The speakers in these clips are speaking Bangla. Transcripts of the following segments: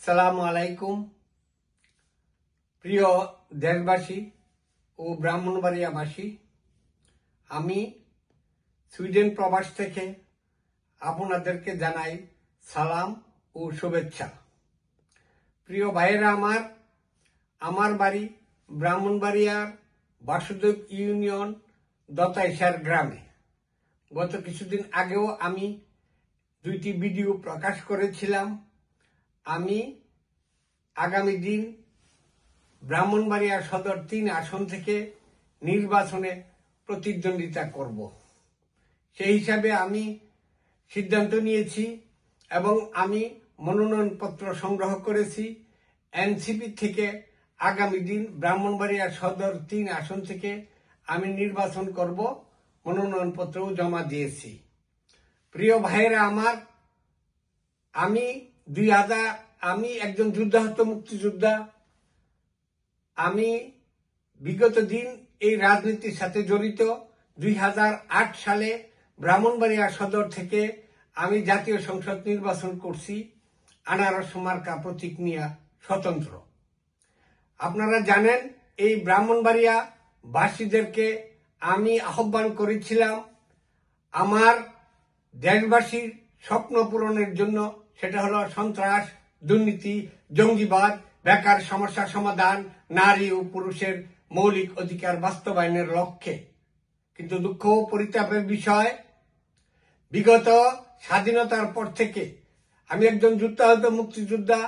সালামু আলাইকুম। প্রিয় দেশবাসী ও ব্রাহ্মণবাড়িয়াবাসী, আমি সুইডেন প্রবাস থেকে আপনাদেরকে জানাই সালাম ও শুভেচ্ছা। প্রিয় ভাইয়েরা, আমার বাড়ি ব্রাহ্মণবাড়িয়ার বাসুদেব ইউনিয়ন দতাইশার গ্রামে। গত কিছুদিন আগেও আমি দুইটি ভিডিও প্রকাশ করেছিলাম। আমি আগামী দিন ব্রাহ্মণবাড়িয়া সদর ৩ আসন থেকে নির্বাচনে প্রতিদ্বন্দ্বিতা করব। সেই হিসাবে আমি সিদ্ধান্ত নিয়েছি এবং আমি মনোনয়নপত্র সংগ্রহ করেছি। এনসিপি থেকে আগামী দিন ব্রাহ্মণবাড়িয়া সদর ৩ আসন থেকে আমি নির্বাচন করব, মনোনয়নপত্রও জমা দিয়েছি। প্রিয় ভাইয়েরা, আমি একজন যুদ্ধাহত মুক্তিযোদ্ধা। আমি বিগত দিন এই রাজনীতির সাথে জড়িত। 2008 সালে ব্রাহ্মণবাড়িয়া সদর থেকে আমি জাতীয় সংসদ নির্বাচন করছি আনারস মার্কা প্রতীক নিয়ে স্বতন্ত্র। আপনারা জানেন, এই ব্রাহ্মণবাড়িয়া বাসীদেরকে আমি আহ্বান করেছিলাম আমার দেশবাসীর স্বপ্ন পূরণের জন্য। সেটা হলো সন্ত্রাস, দুর্নীতি, জঙ্গিবাদ, বেকার সমস্যা সমাধান, নারী ও পুরুষের মৌলিক অধিকার বাস্তবায়নের লক্ষ্যে। কিন্তু দুঃখ ও পরিতাপের বিষয়, বিগত স্বাধীনতার পর থেকে আমি একজন যুদ্ধাহত মুক্তিযোদ্ধা।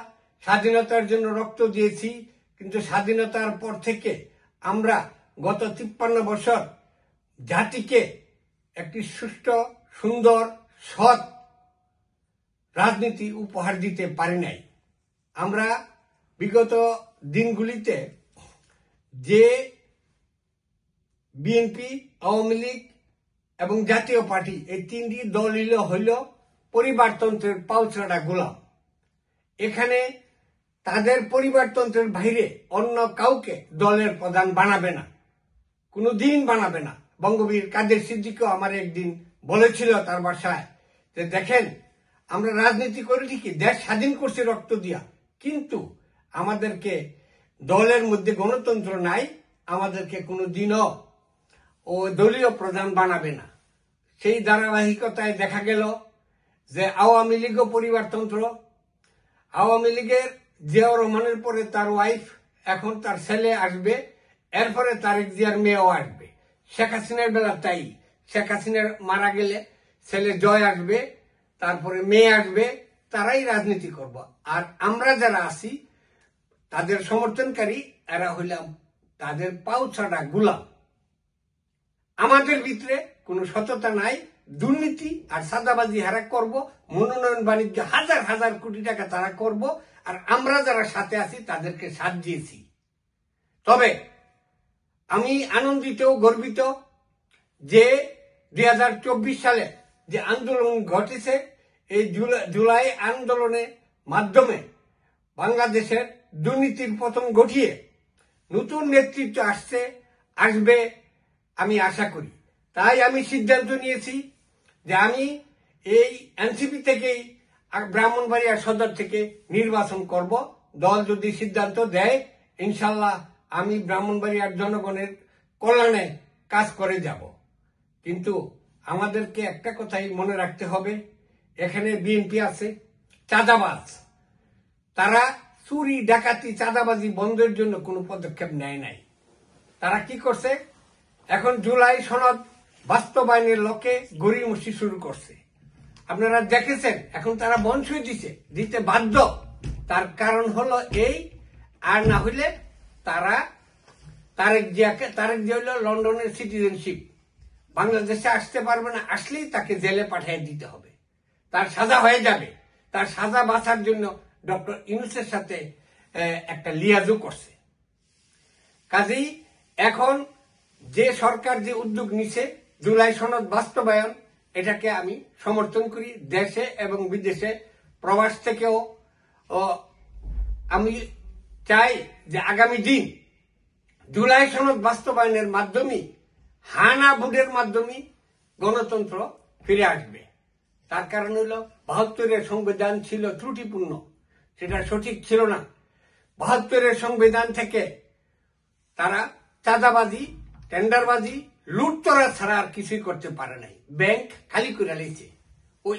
স্বাধীনতার জন্য রক্ত দিয়েছি, কিন্তু স্বাধীনতার পর থেকে আমরা গত 53 বছর জাতিকে একটি সুষ্ঠু, সুন্দর, সৎ রাজনীতি উপহার দিতে পারি নাই। আমরা বিগত দিনগুলিতে যে বিএনপি, আওয়ামী লীগ এবং জাতীয় পার্টি, এই তিনটি দল হইল পরিবারতন্ত্রের পাউচড়া গোলাম। এখানে তাদের পরিবারতন্ত্রের বাইরে অন্য কাউকে দলের প্রধান বানাবে না, কোনোদিন বানাবে না। বঙ্গবীর কাদের সিদ্দিকও আমার একদিন বলেছিল তার বাসায় যে, দেখেন, আমরা রাজনীতি করি ঠিকই, দেশ স্বাধীন করছি রক্ত দিয়া, কিন্তু আমাদেরকে দলের মধ্যে গণতন্ত্র নাই, আমাদেরকে কোনোদিনও ও দলীয় প্রধান বানাবে না। সেই ধারাবাহিকতায় দেখা গেল যে আওয়ামী লীগও পরিবারতন্ত্র। আওয়ামী লীগের জিয়াউর রহমানের পরে তার ওয়াইফ, এখন তার ছেলে আসবে, এরপরে তারেক জিয়ার মেয়েও আসবে। শেখ হাসিনার বেলা তাই, শেখ হাসিনার মারা গেলে ছেলে জয় আসবে, তারপরে মেয়ে আসবে, তারাই রাজনীতি করব। আর আমরা যারা আছি তাদের সমর্থনকারী, এরা হইলাম তাদের পাউছাড়া গোলাম। আমাদের ভিতরে কোনো সততা নাই, দুর্নীতি আর সাদাবাজি হারা করব, মনোনয়ন বাণিজ্য হাজার হাজার কোটি টাকা তারা করব, আর আমরা যারা সাথে আছি তাদেরকে সাথ দিয়েছি। তবে আমি আনন্দিত, গর্বিত যে 2024 সালে যে আন্দোলন ঘটেছে, এই জুলাই আন্দোলনের মাধ্যমে বাংলাদেশের দুর্নীতির পতন ঘটিয়ে নতুন নেতৃত্ব আসবে আমি আশা করি। তাই আমি সিদ্ধান্ত নিয়েছি যে আমি এই এনসিপি থেকেই ব্রাহ্মণবাড়িয়া সদর থেকে নির্বাচন করব। দল যদি সিদ্ধান্ত দেয়, ইনশাল্লাহ আমি ব্রাহ্মণবাড়িয়ার জনগণের কল্যাণে কাজ করে যাব। কিন্তু আমাদেরকে একটা কথাই মনে রাখতে হবে, এখানে বিএনপি আছে চাঁদাবাজ। তারা চুরি, ডাকাতি, চাঁদাবাজি বন্ধের জন্য কোনো পদক্ষেপ নেয় নাই। তারা কি করছে, এখন জুলাই সনদ বাস্তবায়নের লক্ষ্যে গড়িমসি শুরু করছে। আপনারা দেখেছেন, এখন তারা বন্ধ দিতে বাধ্য। তার কারণ হলো এই, আর না হইলে তারা তারেক জিয়া হইল লন্ডনের সিটিজেনশিপ, বাংলাদেশে আসতে পারবে না, আসলেই তাকে জেলে পাঠিয়ে দিতে হবে, তার সাজা হয়ে যাবে। তার সাজা বাঁচার জন্য ডক্টর ইউনূসের সাথে একটা লিয়াজও করছে। কাজেই এখন যে সরকার যে উদ্যোগ নিছে জুলাই সনদ বাস্তবায়ন, এটাকে আমি সমর্থন করি। দেশে এবং বিদেশে প্রবাস থেকেও আমি চাই যে আগামী দিন জুলাই সনদ বাস্তবায়নের মাধ্যমে, হানা ভোটের মাধ্যমে গণতন্ত্র ফিরে আসবে। তার কারণ হলো ৭২-এর সংবিধান ছিল ত্রুটিপূর্ণ। সেটা সঠিক ছিল না। ৭২-এর সংবিধান থেকে তারা চাঁদাবাজি, টেন্ডারবাজি, লুটতরা ছাড়া আর কিছুই করতে পারে নাই। ব্যাংক খালি করে লাইছে, ওই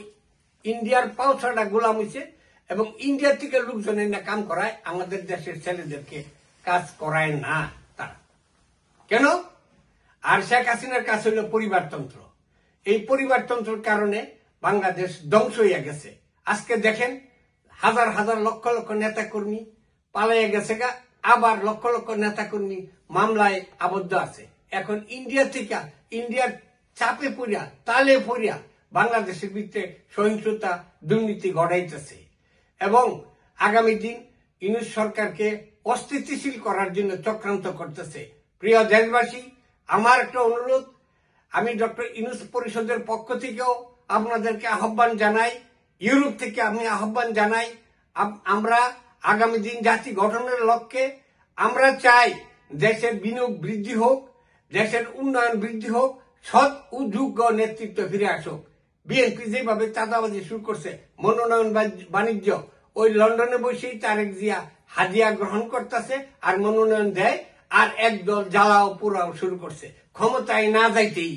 ইন্ডিয়ার পাউছাটা গোলাম হয়েছে এবং ইন্ডিয়া থেকে লোকজন এনে কাম করায়, আমাদের দেশের ছেলেদেরকে কাজ করায় না তারা। কেন? আর শেখ হাসিনার কাজ হইল পরিবারতন্ত্র। এই পরিবারতন্ত্রের কারণে বাংলাদেশ ধ্বংস হইয়া গেছে। আজকে দেখেন হাজার হাজার লক্ষ লক্ষ নেতা কর্মী পালাইয়া গেছে গা, আবার লক্ষ লক্ষ নেতা কর্মী মামলায় আবদ্ধ আছে। এখন ইন্ডিয়া থেকে, ইন্ডিয়ার চাপে পড়িয়া, তালে পড়িয়া বাংলাদেশের ভিতরে সহিংসতা, দুর্নীতি ঘটাইতেছে এবং আগামী দিন ইউনূস সরকারকে অস্থিতিশীল করার জন্য চক্রান্ত করতেছে। প্রিয় দেশবাসী, আমার একটা অনুরোধ, আমি ডক্টর ইউনূস পরিষদের পক্ষ থেকেও আপনাদেরকে আহ্বান জানাই, ইউরোপ থেকে আমি আহ্বান জানাই, আমরা আগামী দিন জাতি গঠনের লক্ষ্যে আমরা চাই দেশের বিনিয়োগ বৃদ্ধি হোক, দেশের উন্নয়ন বৃদ্ধি হোক, সৎ ও যোগ্য নেতৃত্ব ফিরে আসুক। বিএনপি যেভাবে চাঁদাবাজি শুরু করছে, মনোনয়ন বাণিজ্য, ওই লন্ডনে বসেই তারেক জিয়া হাদিয়া গ্রহণ করতেছে আর মনোনয়ন দেয়, আর একদল জ্বালাও পোড়াও শুরু করছে ক্ষমতায় না যাইতেই।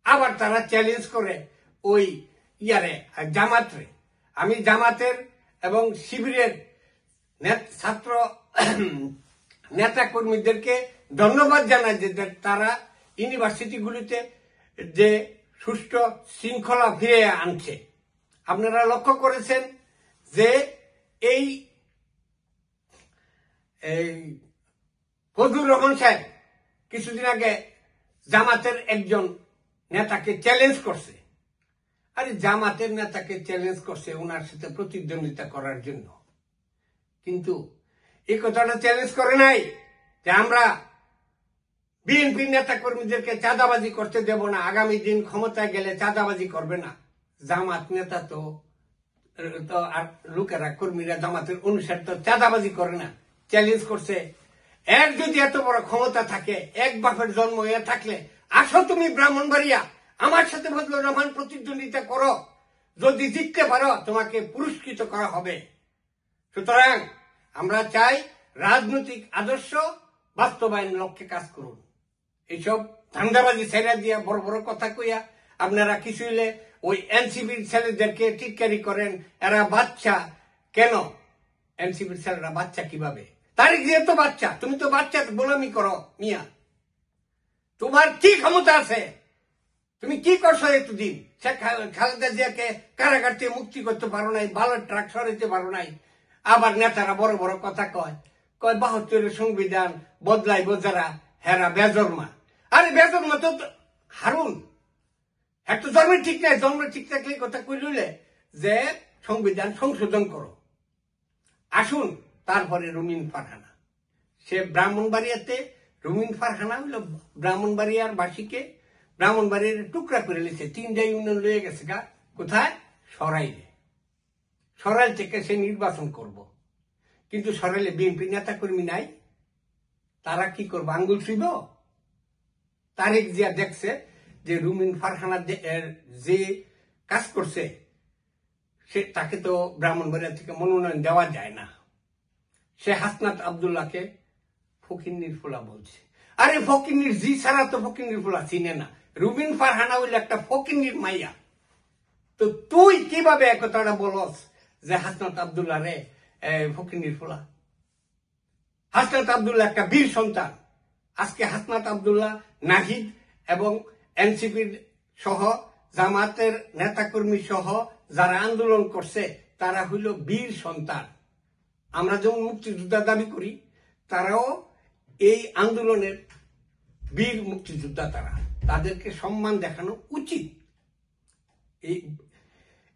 আবার তারা চ্যালেঞ্জ করে ওই জামাতরে। আমি জামাতের এবং শিবিরের ছাত্র নেতা কর্মীদেরকে ধন্যবাদ জানাই যে তারা ইউনিভার্সিটিগুলিতে যে সুষ্ঠু শৃঙ্খলা ফিরে আনছে। আপনারা লক্ষ্য করেছেন যে এই ফজলুর রহমান সাহেব কিছুদিন আগে জামাতের একজন নেতাকে চ্যালেঞ্জ করছে। আরে জামাতের নেতাকে চ্যালেঞ্জ করছে ওনার সাথে প্রতিদ্বন্দ্বিতা করার জন্য, কিন্তু এই কথাটা চ্যালেঞ্জ করে নাই যে আমরা বিএনপি নেতা কর্মীদেরকে চাঁদাবাজি করতে দেব না, আগামী দিন ক্ষমতায় গেলে চাঁদাবাজি করবে না। জামাত নেতা তো আর লোকেরা, কর্মীরা, জামাতের অনুসার তো চাঁদাবাজি করে না। চ্যালেঞ্জ করছে, এর যদি এত বড় ক্ষমতা থাকে, এক বাপের জন্ম হয়ে থাকলে আসো তুমি ব্রাহ্মণবাড়িয়া, আমার সাথে ফজলুর রহমান প্রতিদ্বন্দ্বিতা করো, যদি জিততে পারো তোমাকে পুরস্কৃত করা হবে। সুতরাং আমরা চাই রাজনৈতিক আদর্শ বাস্তবায়ন লক্ষ্যে কাজ করুন। এইসব ধান্দাবাজি ছেড়ে দিয়া বড় বড় কথা কইয়া আপনারা কিছু হইলে ওই এনসিপির ছেলেদেরকে টিটকারি করেন, এরা বাচ্চা। কেন এনসিপির ছেলেরা বাচ্চা কিভাবে? তারিখ দিয়ে তো বাচ্চা, তুমি তো বাচ্চা গোলামি করো মিয়া। তোমার কি ক্ষমতা আছে? তুমি কি করছো এতদিন? খালেদা জিয়াকে কারাগার থেকে মুক্তি করতে পারো নাই, ভালো ট্রাক সরাইতে পারো নাই। আবার নেতারা বড় বড় কথা কয় ৭২-এর সংবিধান বদলাইব যারা, হেরা বেজন্মা। আরে বেজন্মা তো হারুন, একটা জন্মের ঠিক নাই। জন্মের ঠিক থাকলে কথা কইলে যে সংবিধান সংশোধন করো। আসুন তারপরে রুমিন ফারহানা, সে ব্রাহ্মণবাড়িয়াতে, রুমিন ফারহানা হইল ব্রাহ্মণবাড়িয়ার বাসীকে ব্রাহ্মণবাড়িয়ার টুকরা করে নিচ্ছে। ৩টা ইউনিয়ন লয়ে গেছে গা, কোথায়? সরাইলে। সরাইল থেকে সে নির্বাচন করব, কিন্তু সরাইলে বিএনপি নেতা কর্মী নাই। তারা কি করবো? আঙ্গুল ছুইব? তারেক জিয়া দেখছে যে রুমিন ফারহানা যে কাজ করছে, সে তাকে তো ব্রাহ্মণবাড়িয়া থেকে মনোনয়ন দেওয়া যায় না। সে হাসনাত আব্দুল্লাহকে ফকিন্নির ফোলা বলছে। আরে ফকিন্নির জি ছাড়া তো ফকিন্নির ফোলা চিনে না। রুমিন ফারহানা হইল একটা ফকিন্নির মাইয়া। তো তুই কিভাবে একথাটা বলস যে হাসনাত আব্দুল্লাহ রে ফকিন্নির ফোলা? হাসনাত আব্দুল্লাহ একটা বীর সন্তান। আজকে হাসনাত আব্দুল্লাহ, নাহিদ এবং এনসিপির সহ জামাতের নেতাকর্মী সহ যারা আন্দোলন করছে তারা হইল বীর সন্তান। আমরা যেমন মুক্তিযোদ্ধা দাবি করি, তারাও এই আন্দোলনের বীর মুক্তিযোদ্ধা। তাদেরকে সম্মান দেখানো উচিত। এই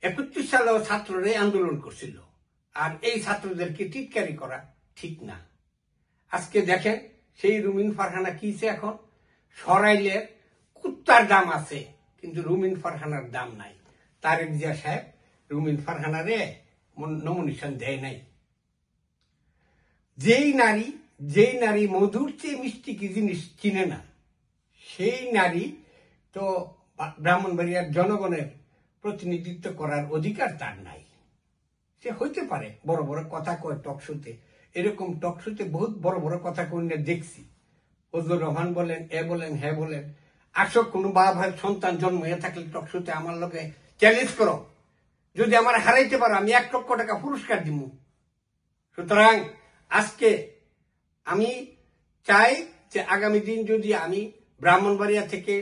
৩১ সালেও ছাত্ররা আন্দোলন করছিল, আর এই ছাত্রদেরকে টিটকারি করা ঠিক না। আজকে দেখেন সেই রুমিন ফারহানা কিছে, এখন সরাইলের কুত্তার দাম আছে কিন্তু রুমিন ফারহানার দাম নাই। তারেক জিয়া সাহেব রুমিন ফারহানারে নমিনেশন দেয় নাই। যেই নারী মধুর চেয়ে মিষ্টি কি জিনিস চিনে না, সেই নারী তো ব্রাহ্মণবাড়িয়ার জনগণের প্রতিনিধিত্ব করার অধিকার তার নাই। সে হইতে পারে বড় বড় কথা কয় টকশোতে, এরকম টকশোতে বহুত বড় বড় কথা কইনে দেখছি। ফজলুর রহমান বলেন, এ বলেন, হ্যাঁ বলেন। আসো কোনো বাবা ভাইয়ের সন্তান জন্ম হয়ে থাকলে টকশোতে আমার লোকে চ্যালেঞ্জ করো, যদি আমার হারাইতে পারো আমি 1 লক্ষ টাকা পুরস্কার দিব। সুতরাং আজকে আমি চাই যে আগামী দিন যদি আমি ব্রাহ্মণবাড়িয়া থেকে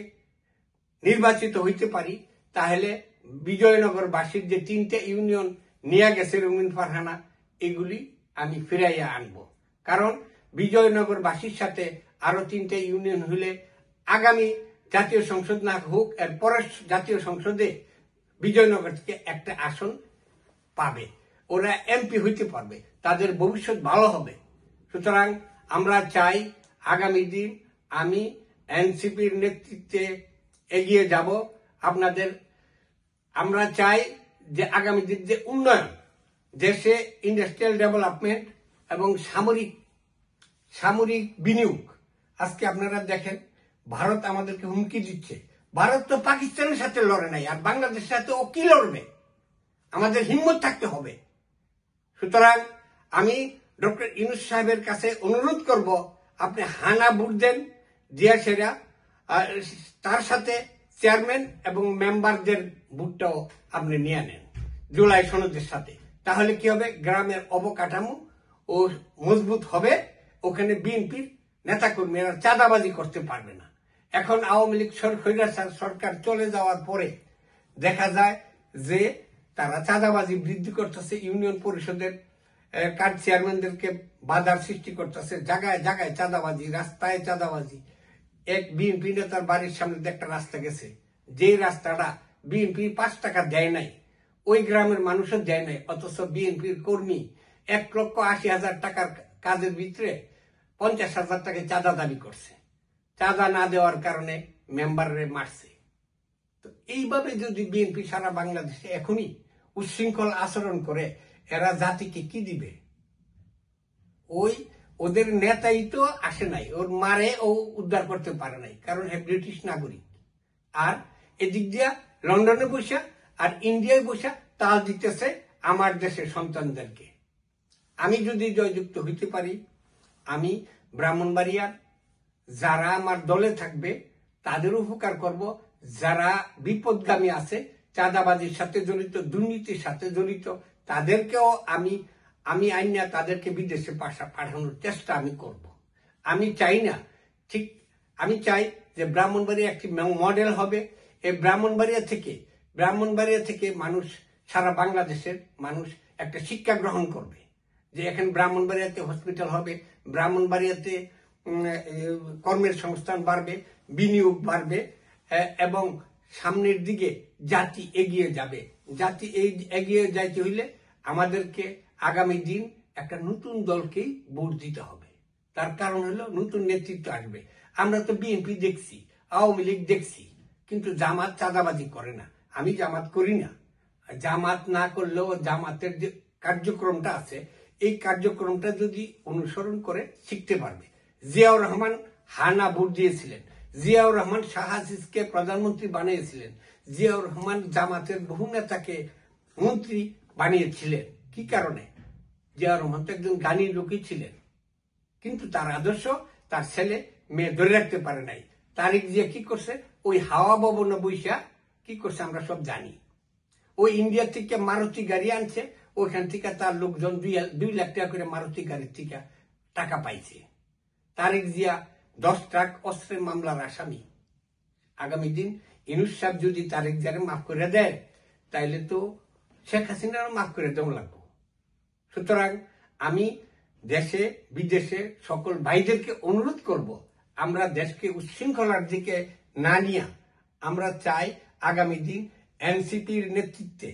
নির্বাচিত হইতে পারি, তাহলে বিজয়নগরবাসীর যে 3টে ইউনিয়ন নিয়ে গেছে রঙিন ফারহানা, এগুলি আমি ফিরাইয়া আনব। কারণ বিজয়নগরবাসীর সাথে আরো 3টে ইউনিয়ন হলে আগামী জাতীয় সংসদ না হোক, এর পরের জাতীয় সংসদে বিজয়নগর থেকে একটা আসন পাবে, ওরা এমপি হইতে পারবে, তাদের ভবিষ্যৎ ভালো হবে। সুতরাং আমরা চাই আগামী দিন আমি এনসিপির নেতৃত্বে এগিয়ে যাব আপনাদের। আমরা চাই যে আগামী দিন যে উন্নয়ন, দেশে ইন্ডাস্ট্রিয়াল ডেভেলপমেন্ট এবং সামরিক বিনিয়োগ। আজকে আপনারা দেখেন ভারত আমাদেরকে হুমকি দিচ্ছে। ভারত তো পাকিস্তানের সাথে লড়ে নাই, আর বাংলাদেশের সাথে ও কি লড়বে? আমাদের হিম্মত থাকতে হবে। সুতরাং আমি ডক্টর ইউনূস সাহেবের কাছে অনুরোধ করব, আপনি হানা ভোট দেন দিয়াছেরা, তার সাথে চেয়ারম্যান এবং মেম্বারদের ভোটটাও আপনি নিয়ে নেন জুলাই সনদের সাথে। তাহলে কি হবে? গ্রামের অবকাঠামো ও মজবুত হবে, ওখানে বিএনপির নেতাকর্মীরা চাঁদাবাজি করতে পারবে না। এখন আওয়ামী লীগ সরকার চলে যাওয়ার পরে দেখা যায় যে তারা চাঁদাবাজি বৃদ্ধি করতেছে, ইউনিয়ন পরিষদের কার্ড চেয়ারম্যানদেরকে বাধার সৃষ্টি করতেছে, জায়গায় জায়গায় চাঁদাবাজি, রাস্তায় চাঁদাবাজি। এক বিএনপি নেতার বাড়ির সামনে একটা রাস্তা গেছে, যে রাস্তাটা বিএনপি 5 টাকা দেয় নাই, ওই গ্রামের মানুষও দেয় নাই, অথচ বিএনপির কর্মী 1,80,000 টাকার কাজের ভিতরে 50,000 টাকা চাঁদা দাবি করছে। চাঁদা না দেওয়ার কারণে মেম্বারে মারছে। তো এইভাবে যদি বিএনপি সারা বাংলাদেশে এখনই উচ্ছৃঙ্খল আচরণ করে, এরা জাতিকে কি দিবে? ওদের নেতাই তো আসে নাই, ওর মারে ও উদ্ধার করতে পারে নাই, কারণ হ্যাঁ ব্রিটিশ নাগরিক। আর এদিক দিয়া লন্ডনে বসা আর ইন্ডিয়ায় বসা তাল দিতেছে আমার দেশের সন্তানদেরকে। আমি যদি জয়যুক্ত হইতে পারি, আমি ব্রাহ্মণবাড়িয়ার যারা আমার দলে থাকবে তাদের উপকার করব, যারা বিপদগামী আছে, চাঁদাবাজির সাথে জড়িত, দুর্নীতির সাথে জড়িত, তাদেরকেও আমি আইনা তাদেরকে বিদেশে পাঠানোর চেষ্টা আমি করব। আমি চাই না, ঠিক আমি চাই যে ব্রাহ্মণবাড়িয়া একটি মডেল হবে। এই ব্রাহ্মণবাড়িয়া থেকে মানুষ, সারা বাংলাদেশের মানুষ একটা শিক্ষা গ্রহণ করবে যে এখন ব্রাহ্মণবাড়িয়াতে হসপিটাল হবে, ব্রাহ্মণবাড়িয়াতে কর্মের সংস্থান বাড়বে, বিনিয়োগ বাড়বে, এবং সামনের দিকে জাতি এগিয়ে যাবে। জাতি এগিয়ে যাইতে হইলে আমাদেরকে আগামী দিন একটা নতুন দলকেই ভোট দিতে হবে। তার কারণ হলো নতুন নেতৃত্ব আসবে। আমরা তো বিএনপি দেখছি, আওয়ামী লীগ দেখছি, কিন্তু জামাত চাঁদাবাজি করে না। আমি জামাত করি না, জামাত না করলেও জামাতের যে কার্যক্রমটা আছে, এই কার্যক্রমটা যদি অনুসরণ করে শিখতে পারবে। জিয়াউর রহমান হানা ভোট দিয়েছিলেন, জিয়াউর রহমান শাহ হাসিসকে প্রধানমন্ত্রী বানিয়েছিলেন, জিয়াউর রহমান জামাতের বহু নেতাকে মন্ত্রী বানিয়েছিলেন। কি কারণে? জিয়াউর রহমান তো একজন জ্ঞানী লোকই ছিলেন, কিন্তু তার আদর্শ তার ছেলে মেয়ে ধরে রাখতে পারে নাই। তারিক জিয়া কি করছে? ওই হাওয়া ভবনে বৈশা কি করছে আমরা সব জানি। ওই ইন্ডিয়া থেকে মারুতি গাড়ি আনছে, ওইখান থেকে তার লোকজন 2 লাখ টাকা করে মারুতি গাড়ির থেকে টাকা পাইছে। তারিক জিয়া 10 ট্রাক অস্ত্রের মামলার আসামি। আগামী দিন ইউনূস সাহেব যদি তারিক জিয়ারে মাফ করে দেয়, তাইলে তো শেখ হাসিনারও মাফ করে দেওয়া লাগবে। সুতরাং আমি দেশে বিদেশে সকল ভাইদেরকে অনুরোধ করব, আমরা দেশকে উচ্ছৃঙ্খলার দিকে না নিয়ে আমরা চাই আগামী দিন এনসিপির নেতৃত্বে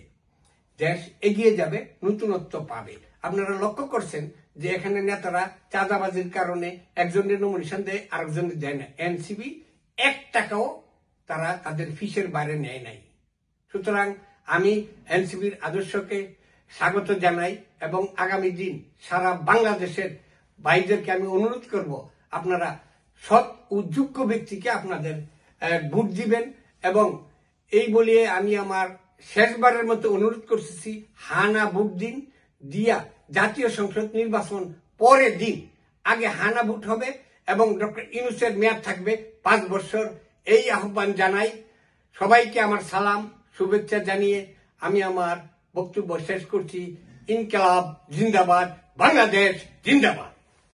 দেশ এগিয়ে যাবে, নতুনত্ব পাবে। আপনারা লক্ষ্য করছেন যে এখানে নেতারা চাঁদাবাজির কারণে একজনের নমিনেশন দেয়, আরেকজনের দেয় না। এনসিপি 1 টাকাও তারা তাদের ফিসের বাইরে নেয় নাই। সুতরাং আমি এনসিপির আদর্শকে স্বাগত জানাই এবং আগামী দিন সারা বাংলাদেশের ভাইদেরকে আমি অনুরোধ করব, আপনারা সৎ ও যোগ্য ব্যক্তিকে আপনাদের ভোট দিবেন। এবং এই বলিয়ে আমি আমার শেষবারের মতো অনুরোধ করতেছি, হানা ভোট দিন, দিয়া জাতীয় সংসদ নির্বাচন পরের দিন আগে হানা ভোট হবে এবং ডক্টর ইউনূসের মেয়াদ থাকবে 5 বছর। এই আহ্বান জানাই। সবাইকে আমার সালাম শুভেচ্ছা জানিয়ে আমি আমার বক্তব্য শেষ করছি। ইনকিলাব জিন্দাবাদ, বাংলাদেশ জিন্দাবাদ।